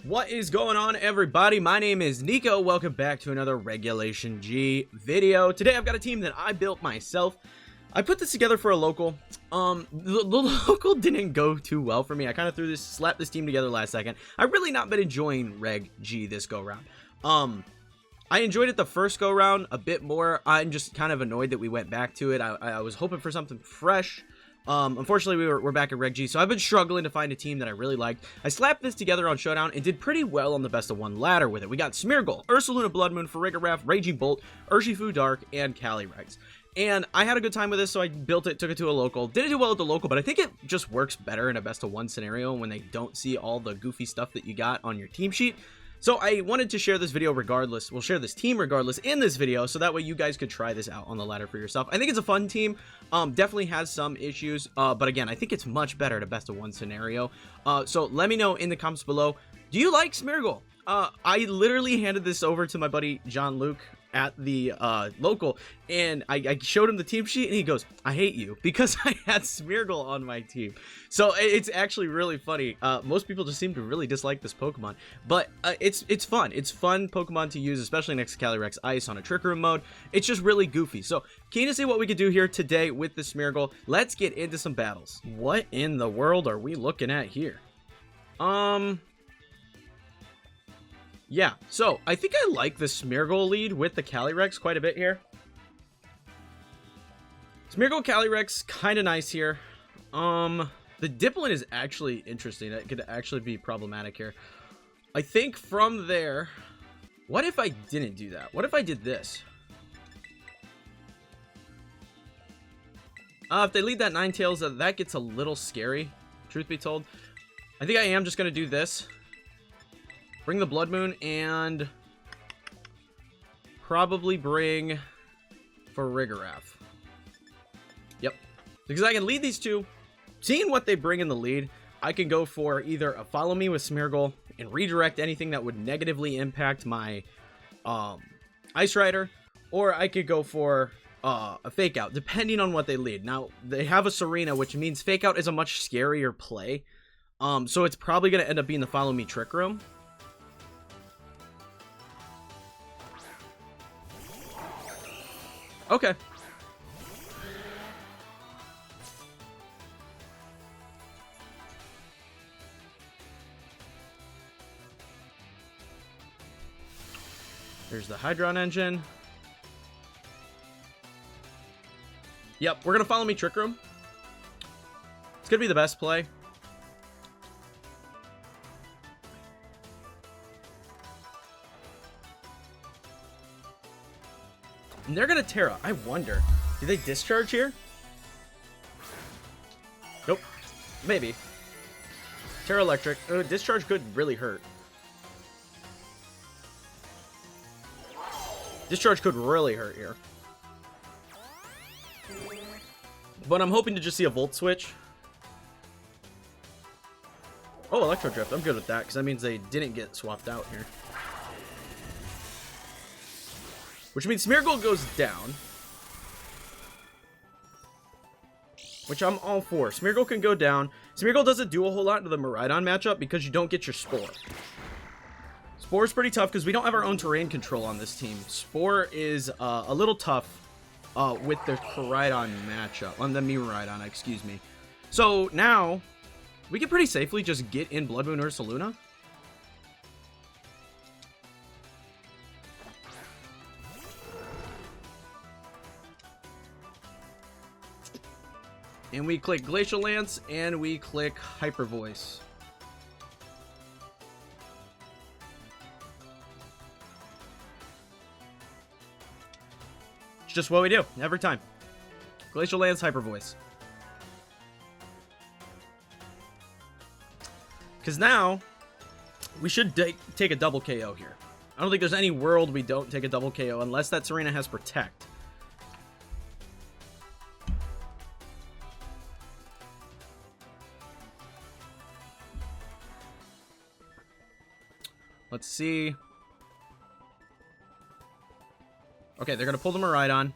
What is going on, everybody? My name is Kneeckoh. Welcome back to another Regulation G video. Today I've got a team that I built myself. I put this together for a local. The local didn't go too well for me. I kind of slapped this team together last second. I've really not been enjoying Reg G this go round. I enjoyed it the first go round a bit more. I'm just kind of annoyed that we went back to it. I was hoping for something fresh. Unfortunately, we're back at Reg G, so I've been struggling to find a team that I really liked. I slapped this together on Showdown and did pretty well on the best of one ladder with it. We got SMEARGLE, Ursaluna Blood Moon, Farigiraf, Raging Bolt, Urshifu Dark, and Calyrex. And I had a good time with this, so I built it, took it to a local. Didn't do well at the local, but I think it just works better in a best of one scenario when they don't see all the goofy stuff that you got on your team sheet. So I wanted to share this video regardless. We'll share this team regardless in this video, so that way you guys could try this out on the ladder for yourself. I think it's a fun team. Definitely has some issues, but again, I think it's much better to best of one scenario. So let me know in the comments below. Do you like SMEARGLE? I literally handed this over to my buddy John Luke at the local, and I showed him the team sheet, and he goes, "I hate you," because I had SMEARGLE on my team. So it's actually really funny. Most people just seem to really dislike this Pokemon, but it's fun. It's fun Pokemon to use, especially next to Calyrex-Ice on a Trick Room mode. It's just really goofy. So keen to see what we could do here today with the SMEARGLE. Let's get into some battles. What in the world are we looking at here? Yeah, so I think I like the SMEARGLE lead with the Calyrex quite a bit here. SMEARGLE Calyrex, kind of nice here. The Dipplin is actually interesting. It could actually be problematic here. I think from there, what if I didn't do that? What if I did this? If they lead that Ninetales, that gets a little scary, truth be told. I think I am just going to do this. Bring the Blood Moon and probably bring Farigiraf. Yep. Because I can lead these two. Seeing what they bring in the lead, I can go for either a Follow Me with SMEARGLE and redirect anything that would negatively impact my Ice Rider, or I could go for a Fake Out, depending on what they lead. Now, they have a Serena, which means Fake Out is a much scarier play. So it's probably going to end up being the Follow Me Trick Room. Okay. There's the Hydron Engine. Yep, we're gonna Follow Me Trick Room. It's gonna be the best play. And they're gonna Tera. I wonder, do they discharge here? Nope. Maybe. Tera Electric. Discharge could really hurt. Discharge could really hurt here. But I'm hoping to just see a Volt Switch. Oh, Electro Drift. I'm good with that, because that means they didn't get swapped out here. Which means SMEARGLE goes down. Which I'm all for. SMEARGLE can go down. SMEARGLE doesn't do a whole lot to the Miraidon matchup because you don't get your Spore. Spore is pretty tough because we don't have our own terrain control on this team. Spore is a little tough with the Miraidon matchup. On the Miraidon, excuse me. So now, we can pretty safely just get in Blood Moon Ursaluna. And we click Glacial Lance, and we click Hyper Voice. It's just what we do every time. Glacial Lance, Hyper Voice. Because now, we should take a double KO here. I don't think there's any world we don't take a double KO unless that Serena has Protect. Let's see. Okay, they're going to pull the Miraidon.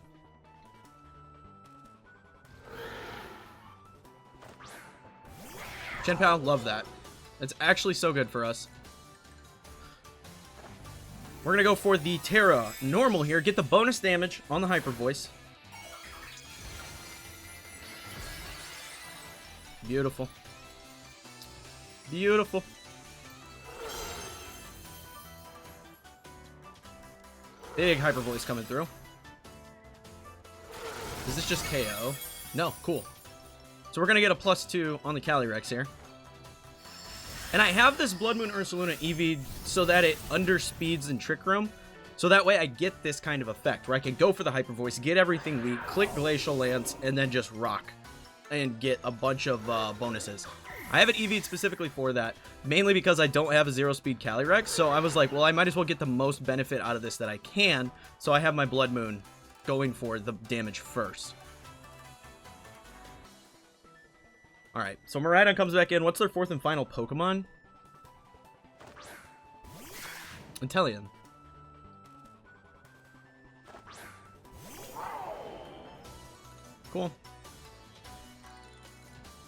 Chien-Pao, love that. It's actually so good for us. We're gonna go for the Tera normal here. Get the bonus damage on the Hyper Voice. Beautiful. Beautiful. Big Hyper Voice coming through. Is this just KO? No, cool. So we're gonna get a +2 on the Calyrex here. And I have this Blood Moon Ursaluna EV so that it underspeeds in Trick Room. So that way I get this kind of effect where I can go for the Hyper Voice, get everything weak, click Glacial Lance, and then just rock and get a bunch of bonuses. I have it EV'd specifically for that, mainly because I don't have a 0-speed Calyrex, so I was like, well, I might as well get the most benefit out of this that I can, so I have my Blood Moon going for the damage first. Alright, so Miraidon comes back in. What's their 4th and final Pokemon? Inteleon. Cool.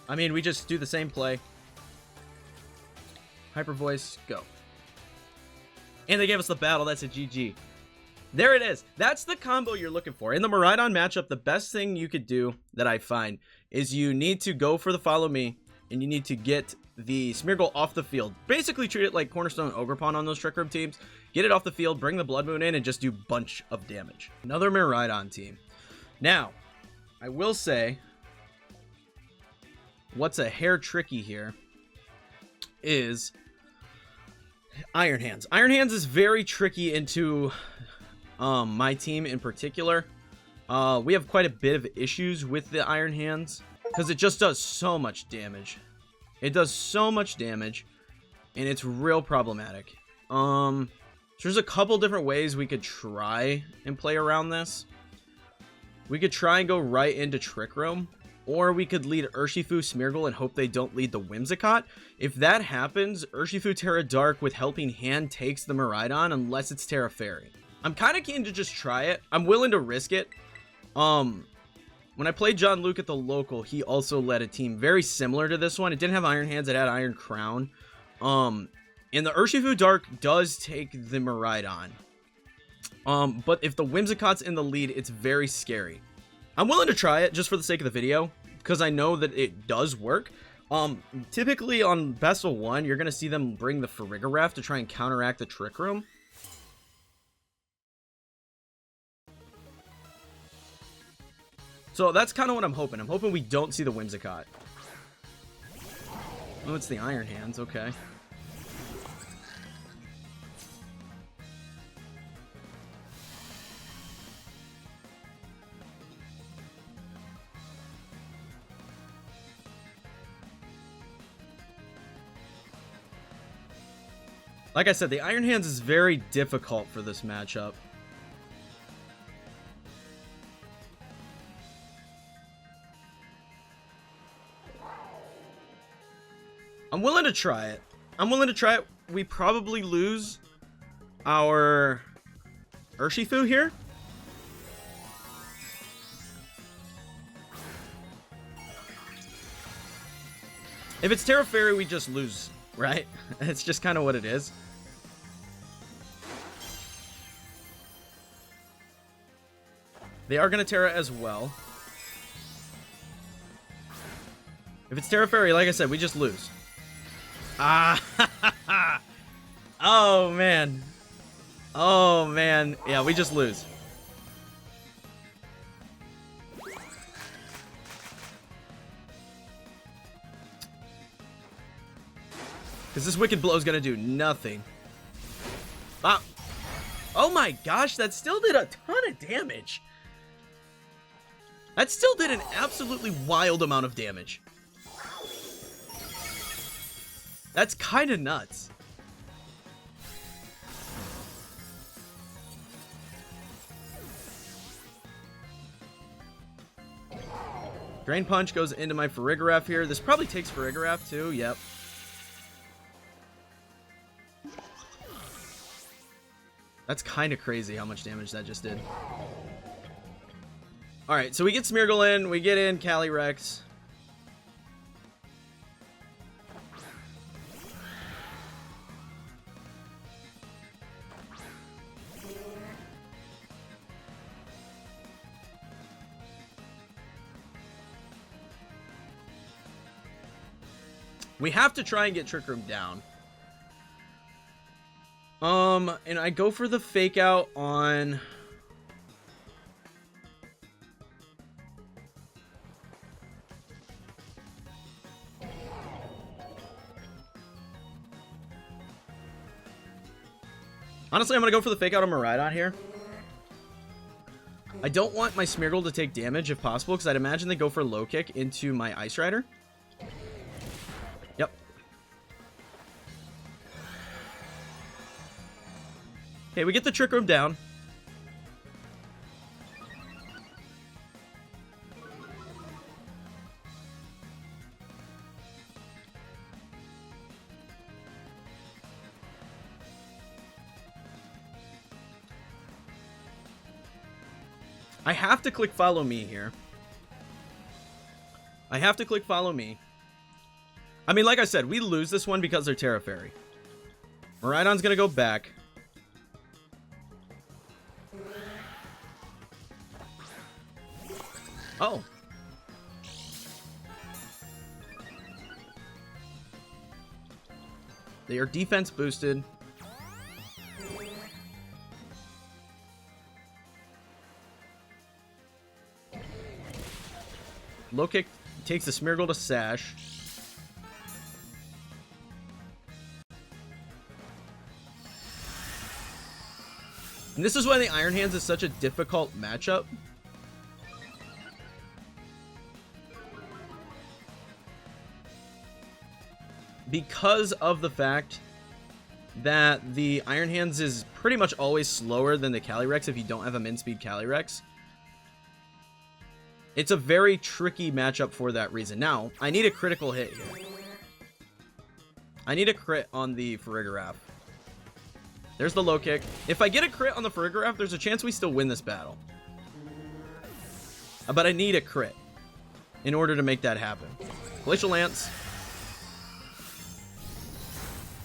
I mean, we just do the same play. Hyper Voice, go. And they gave us the battle. That's a GG. There it is. That's the combo you're looking for. In the Miraidon matchup, the best thing you could do that I find is you need to go for the Follow Me, and you need to get the Smeargle off the field. Basically treat it like Cornerstone Ogerpon on those Trick Room teams. Get it off the field, bring the Blood Moon in, and just do a bunch of damage. Another Miraidon team. Now, I will say, what's a hair tricky here is Iron Hands. Iron Hands is very tricky into my team in particular. We have quite a bit of issues with the Iron Hands because it just does so much damage. It does so much damage, and it's real problematic. So there's a couple different ways we could try and play around this. We could try and go right into Trick Room, or we could lead Urshifu, Smeargle, and hope they don't lead the Whimsicott. If that happens, Urshifu Tera Dark with Helping Hand takes the Miraidon unless it's Tera Fairy. I'm kind of keen to just try it. I'm willing to risk it. When I played John Luke at the local, he also led a team very similar to this one. It didn't have Iron Hands, it had Iron Crown. And the Urshifu Dark does take the Miraidon. But if the Whimsicott's in the lead, it's very scary. I'm willing to try it just for the sake of the video, because I know that it does work. Typically on Best of 1, you're going to see them bring the Farigiraf to try and counteract the Trick Room. So that's kind of what I'm hoping. I'm hoping we don't see the Whimsicott. Oh, it's the Iron Hands. Okay. Like I said, the Iron Hands is very difficult for this matchup. I'm willing to try it. I'm willing to try it. We probably lose our Urshifu here. If it's Tera Fairy, we just lose, right? It's just kind of what it is. They are going to Tera as well. If it's Tera Fairy, like I said, we just lose. Ah, oh man. Oh man. Yeah, we just lose. Because this Wicked Blow is going to do nothing. Ah. Oh my gosh, that still did a ton of damage. That still did an absolutely wild amount of damage. That's kind of nuts. Drain Punch goes into my Farigiraf here. This probably takes Farigiraf too. Yep. That's kind of crazy how much damage that just did. Alright, so we get Smeargle in. We get in Calyrex. We have to try and get Trick Room down. And I go for the fake out on... Honestly, I'm going to go for the fake out on Miraidon here. I don't want my Smeargle to take damage if possible, because I'd imagine they go for low kick into my Ice Rider. Yep. Okay, we get the Trick Room down. I have to click follow me here. I have to click follow me. I mean, like I said, we lose this one because they're Tera Fairy. Miraidon's gonna go back. Oh. They are defense boosted. Low kick takes the Smeargle to Sash. And this is why the Iron Hands is such a difficult matchup. Because of the fact that the Iron Hands is pretty much always slower than the Calyrex if you don't have a min speed Calyrex. It's a very tricky matchup for that reason. Now, I need a critical hit here. I need a crit on the Farigiraf. There's the low kick. If I get a crit on the Farigiraf, there's a chance we still win this battle. But I need a crit in order to make that happen. Glacial Lance.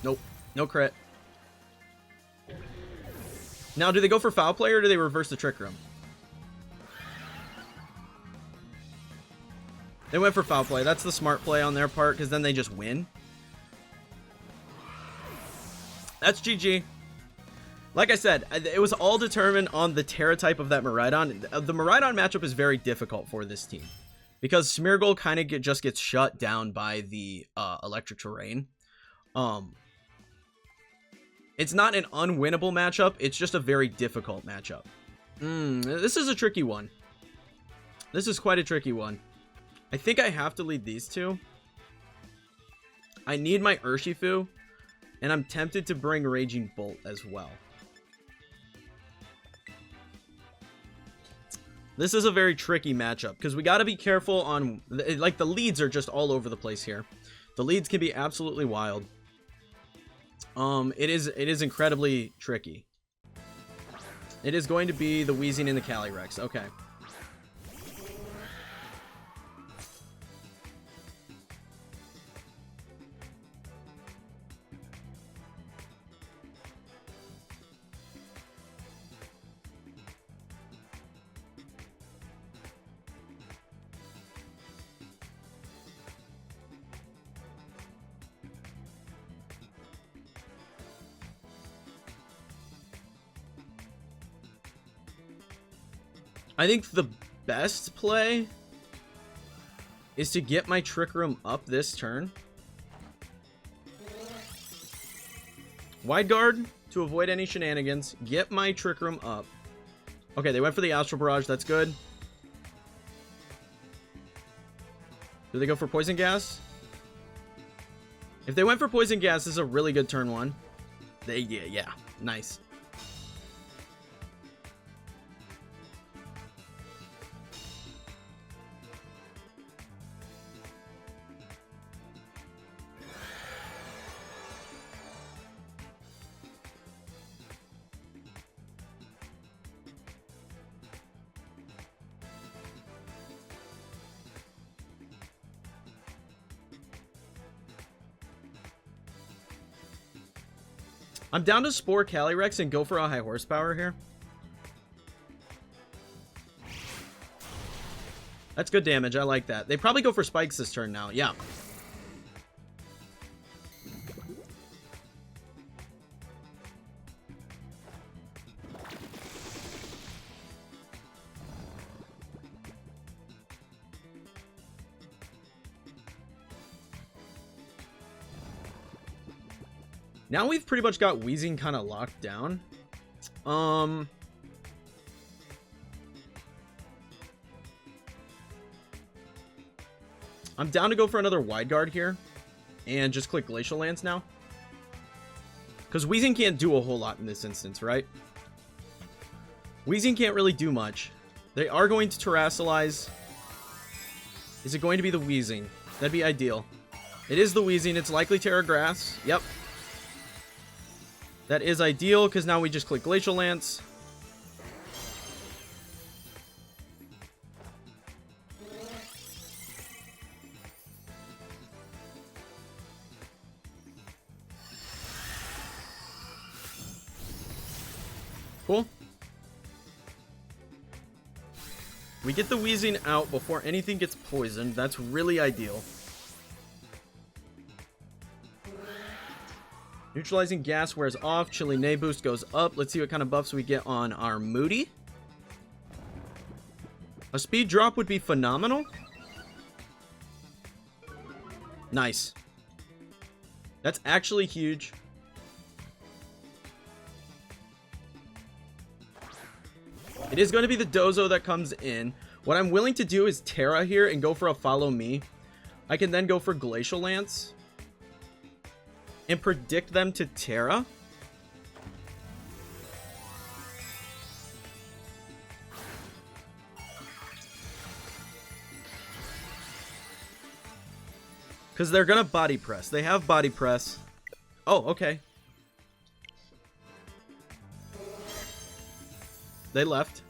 Nope. No crit. Now, do they go for Foul Play or do they reverse the Trick Room? They went for Foul Play. That's the smart play on their part, because then they just win. That's GG. Like I said, it was all determined on the Tera type of that Miraidon. The Miraidon matchup is very difficult for this team, because Smeargle kind of just gets shut down by the electric terrain. It's not an unwinnable matchup. It's just a very difficult matchup. This is a tricky one. This is quite a tricky one. I think I have to lead these two. I need my Urshifu, and I'm tempted to bring Raging Bolt as well. This is a very tricky matchup, because we got to be careful on... Like, the leads are just all over the place here. The leads can be absolutely wild. It is incredibly tricky. It is going to be the Wheezing and the Calyrex. Okay. I think the best play is to get my Trick Room up this turn. Wide Guard to avoid any shenanigans. Get my Trick Room up. Okay, they went for the Astral Barrage. That's good. Do they go for Poison Gas? If they went for Poison Gas, this is a really good turn one. Yeah, nice. I'm down to Spore Calyrex and go for a high horsepower here. That's good damage. I like that. They probably go for spikes this turn now. Yeah. Now we've pretty much got Wheezing kind of locked down. I'm down to go for another wide guard here and just click Glacial Lance now. Because Wheezing can't do a whole lot in this instance, right? Wheezing can't really do much. They are going to Terrasilize. Is it going to be the Wheezing? That'd be ideal. It is the Wheezing. It's likely Terra Grass. Yep. That is ideal because now we just click Glacial Lance. Cool. We get the Wheezing out before anything gets poisoned. That's really ideal. Neutralizing gas wears off. Chilly Nay boost goes up. Let's see what kind of buffs we get on our Moody. A speed drop would be phenomenal. Nice. That's actually huge. It is going to be the Dozo that comes in. What I'm willing to do is Tera here and go for a follow me. I can then go for Glacial Lance and predict them to Tera. Because they're going to body press. They have body press. Oh, okay. They left.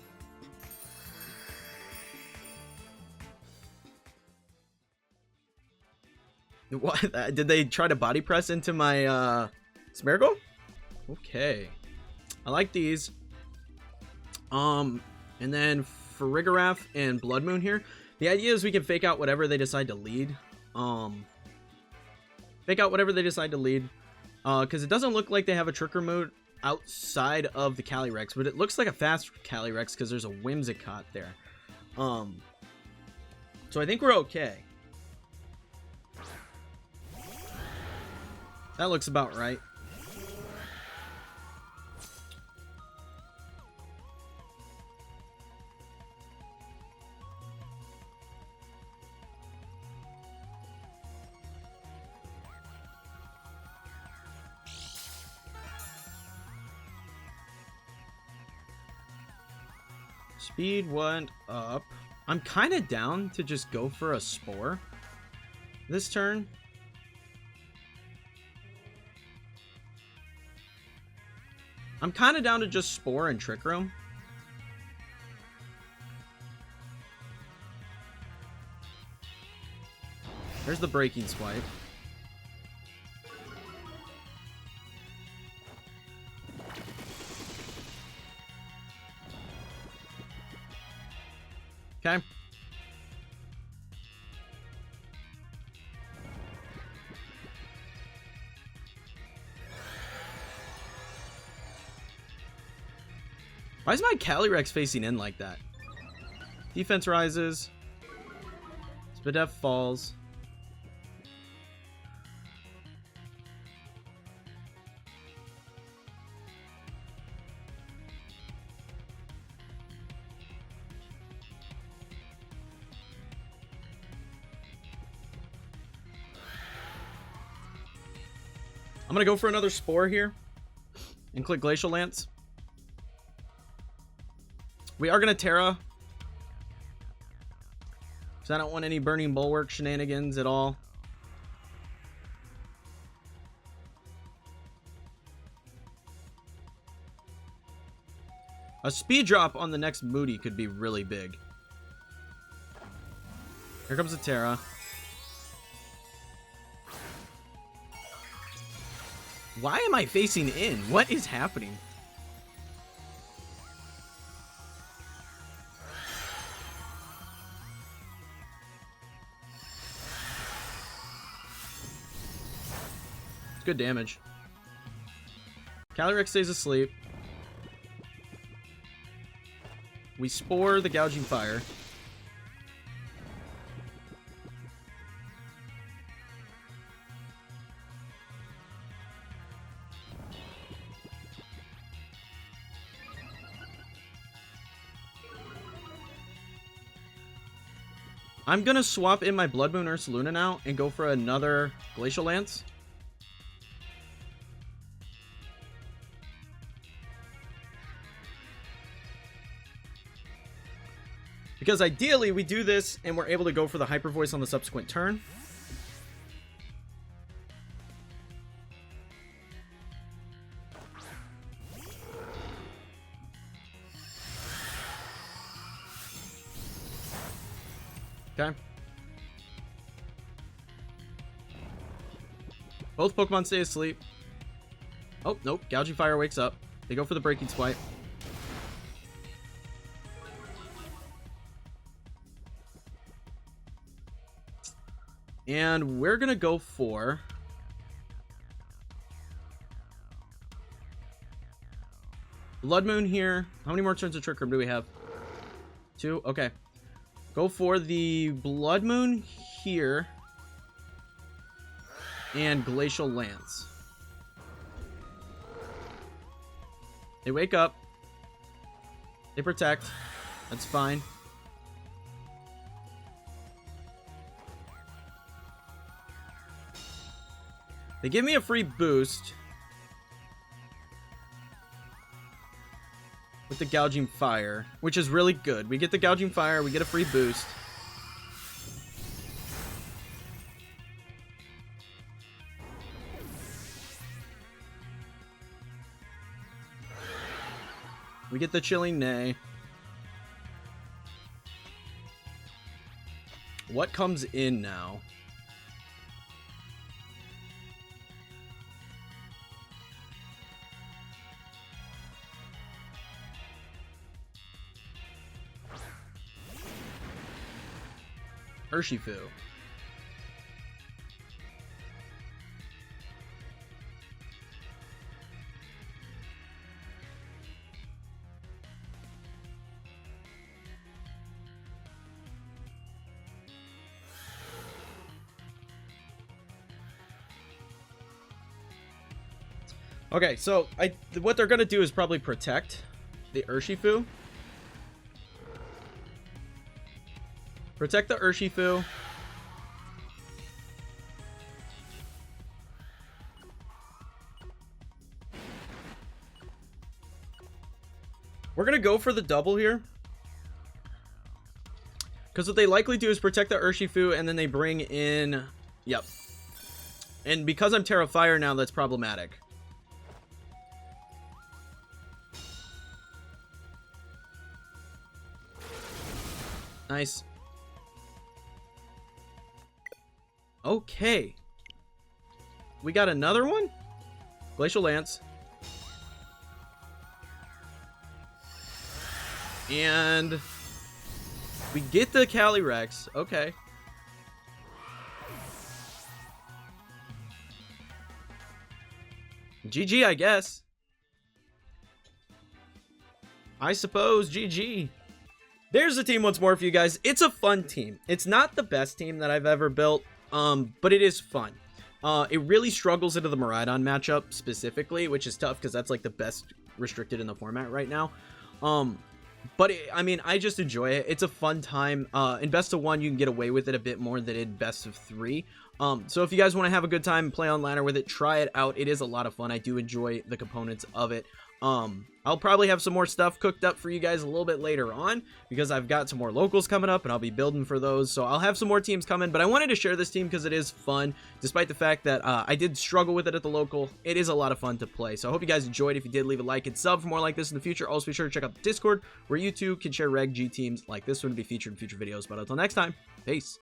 What? Did they try to body press into my SMEARGLE? Okay. I like these. And then for Rigorath and Blood Moon here, the idea is we can fake out whatever they decide to lead. Fake out whatever they decide to lead. Because it doesn't look like they have a Trigger mode outside of the Calyrex, but it looks like a fast Calyrex because there's a Whimsicott there. So I think we're okay. That looks about right. Speed went up. I'm kind of down to just go for a Spore this turn. I'm kind of down to just Spore and Trick Room. There's the Breaking Swipe. Okay. Why is my Calyrex facing in like that? Defense rises. Spadef falls. I'm gonna go for another Spore here and click Glacial Lance. We are going to Tera, because I don't want any Burning Bulwark shenanigans at all. A speed drop on the next Moody could be really big. Here comes the Tera. Why am I facing in? What is happening? Good damage. Calyrex stays asleep. We Spore the Gouging Fire. I'm gonna swap in my Blood Moon Ursaluna now and go for another Glacial Lance. Because ideally we do this and we're able to go for the Hyper Voice on the subsequent turn. Okay. Both Pokemon stay asleep. Oh, nope. Gouging Fire wakes up. They go for the Breaking Swipe. And we're going to go for... Blood Moon here. How many more turns of Trick Room do we have? 2? Okay. Go for the Blood Moon here. And Glacial Lance. They wake up. They protect. That's fine. They give me a free boost. With the Gouging Fire, which is really good. We get the Gouging Fire, we get a free boost. We get the Chilling Neigh. What comes in now? Urshifu. Okay, so what they're gonna do is probably protect the Urshifu. Protect the Urshifu. We're gonna go for the double here. Because what they likely do is protect the Urshifu and then they bring in... Yep. And because I'm Tera Fire now, that's problematic. Nice. Okay. We got another one? Glacial Lance. And we get the Calyrex. Okay. GG, I guess. I suppose GG. There's the team once more for you guys. It's a fun team. It's not the best team that I've ever built, but it is fun. It really struggles into the Miraidon matchup specifically, which is tough because that's like the best restricted in the format right now. But I mean, I just enjoy it. It's a fun time. In best of 1, you can get away with it a bit more than in best of 3. So if you guys want to have a good time and play on ladder with it, try it out. It is a lot of fun. I do enjoy the components of it. I'll probably have some more stuff cooked up for you guys a little bit later on because I've got some more locals coming up and I'll be building for those. So I'll have some more teams coming, but I wanted to share this team because it is fun. Despite the fact that I did struggle with it at the local, it is a lot of fun to play. So I hope you guys enjoyed. If you did, leave a like and sub for more like this in the future. Also be sure to check out the Discord where you too can share Reg G teams like this one to be featured in future videos. But until next time, peace.